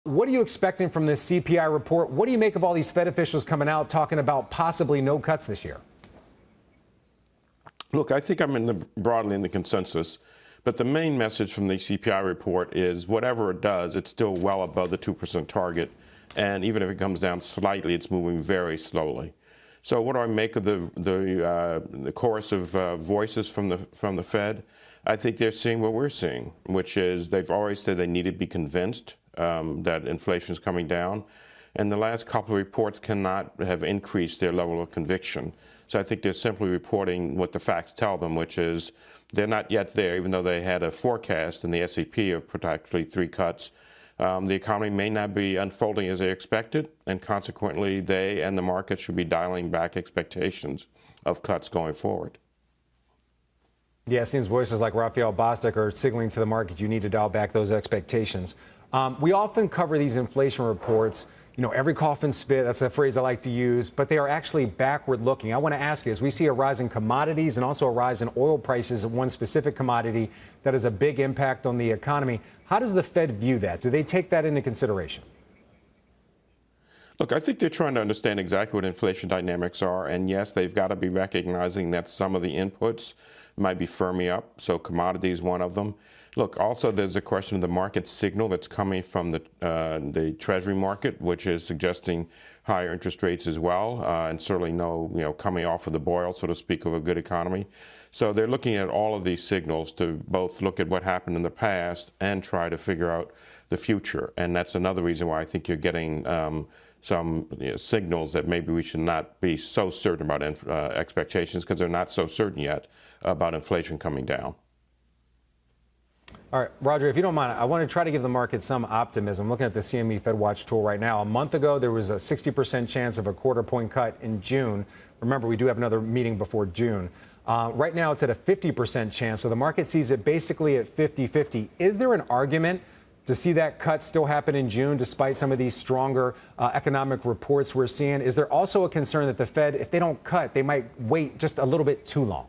What are you expecting from this CPI report? What do you make of all these Fed officials coming out talking about possibly no cuts this year? Look, I think I'm broadly in the consensus, but the main message from the CPI report is whatever it does, it's still well above the 2% target, and even if it comes down slightly, it's moving very slowly. So what do I make of the chorus of voices from the Fed? I think they're seeing what we're seeing, which is they've always said they need to be convinced that inflation is coming down, and the last couple of reports cannot have increased their level of conviction. So I think they're simply reporting what the facts tell them, which is they're not yet there, even though they had a forecast in the S&P of potentially 3 cuts. The economy may not be unfolding as they expected, and consequently, they and the market should be dialing back expectations of cuts going forward. Yeah, it seems voices like Raphael Bostic are signaling to the market you need to dial back those expectations. We often cover these inflation reports. You know, every coffin spit, that's a phrase I like to use, but they are actually backward looking. I want to ask you, as we see a rise in commodities and also a rise in oil prices of one specific commodity that has a big impact on the economy, how does the Fed view that? Do they take that into consideration? Look, I think they're trying to understand exactly what inflation dynamics are, and yes, they've got to be recognizing that some of the inputs might be firming up, so commodity is one of them. Look, also there's a question of the market signal that's coming from the Treasury market, which is suggesting higher interest rates as well, and certainly coming off of the boil, so to speak, of a good economy. So they're looking at all of these signals to both look at what happened in the past and try to figure out the future, and that's another reason why I think you're getting some signals that maybe we should not be so certain about expectations, because they're not so certain yet about inflation coming down. All right, Roger, if you don't mind, I want to try to give the market some optimism. Looking at the CME Fed Watch tool right now, a month ago, there was a 60% chance of a quarter-point cut in June. Remember, we do have another meeting before June. Right now, it's at a 50% chance, so the market sees it basically at 50-50. Is there an argument to see that cut still happen in June, despite some of these stronger economic reports we're seeing? Is there also a concern that the Fed, if they don't cut, they might wait just a little bit too long?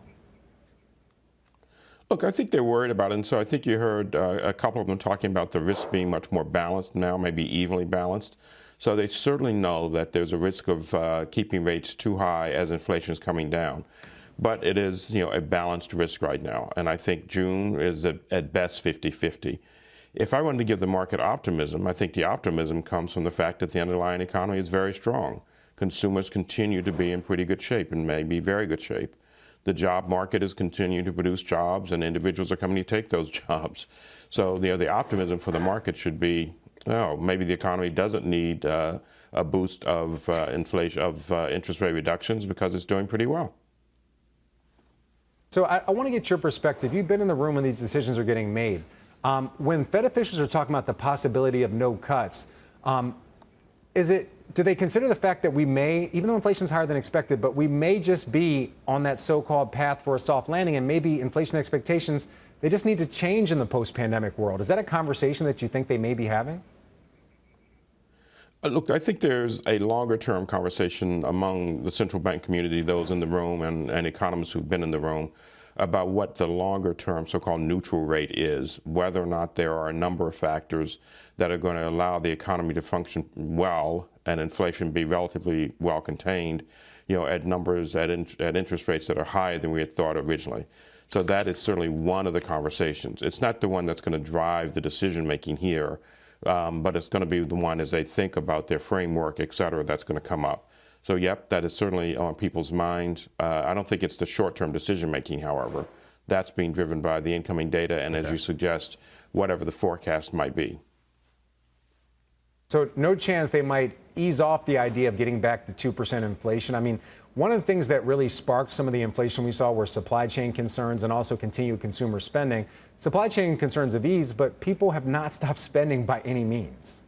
Look, I think they're worried about it, and so I think you heard a couple of them talking about the risk being much more balanced now, maybe evenly balanced. So they certainly know that there's a risk of keeping rates too high as inflation is coming down. But it is, a balanced risk right now, and I think June is at best 50-50. If I wanted to give the market optimism, I think the optimism comes from the fact that the underlying economy is very strong. Consumers continue to be in pretty good shape, and maybe very good shape. The job market is continuing to produce jobs, and individuals are coming to take those jobs. So the optimism for the market should be, maybe the economy doesn't need a boost of inflation, of interest rate reductions, because it's doing pretty well. So I want to get your perspective. You've been in the room when these decisions are getting made. When Fed officials are talking about the possibility of no cuts, do they consider the fact that we may, even though inflation is higher than expected, but we may just be on that so-called path for a soft landing, and maybe inflation expectations, they just need to change in the post-pandemic world? Is that a conversation that you think they may be having? Look, I think there's a longer-term conversation among the central bank community, those in the room, and economists who've been in the room, about what the longer-term so-called neutral rate is, whether or not there are a number of factors that are going to allow the economy to function well and inflation be relatively well contained, at numbers, at interest rates that are higher than we had thought originally. So that is certainly one of the conversations. It's not the one that's going to drive the decision-making here, but it's going to be the one as they think about their framework, et cetera, that's going to come up. So, yep, that is certainly on people's minds. I don't think it's the short-term decision-making, however. That's being driven by the incoming data and, as you suggest, whatever the forecast might be. So no chance they might ease off the idea of getting back to 2% inflation? I mean, one of the things that really sparked some of the inflation we saw were supply chain concerns and also continued consumer spending. Supply chain concerns have eased, but people have not stopped spending by any means.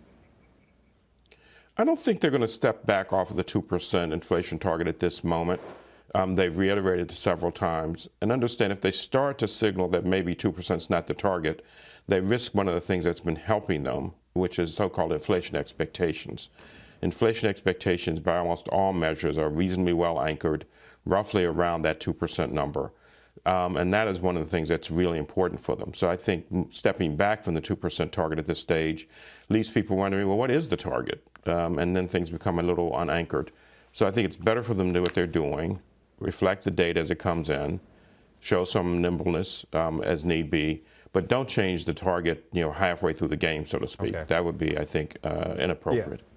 I don't think they're going to step back off of the 2% inflation target at this moment. They've reiterated it several times. And understand, if they start to signal that maybe 2% is not the target, they risk one of the things that's been helping them, which is so-called inflation expectations. Inflation expectations, by almost all measures, are reasonably well anchored, roughly around that 2% number. And that is one of the things that's really important for them. So I think stepping back from the 2% target at this stage leaves people wondering, well, what is the target? And then things become a little unanchored. So I think it's better for them to do what they're doing, reflect the data as it comes in, show some nimbleness as need be, but don't change the target, halfway through the game, so to speak. Okay. That would be, I think, inappropriate. Yeah.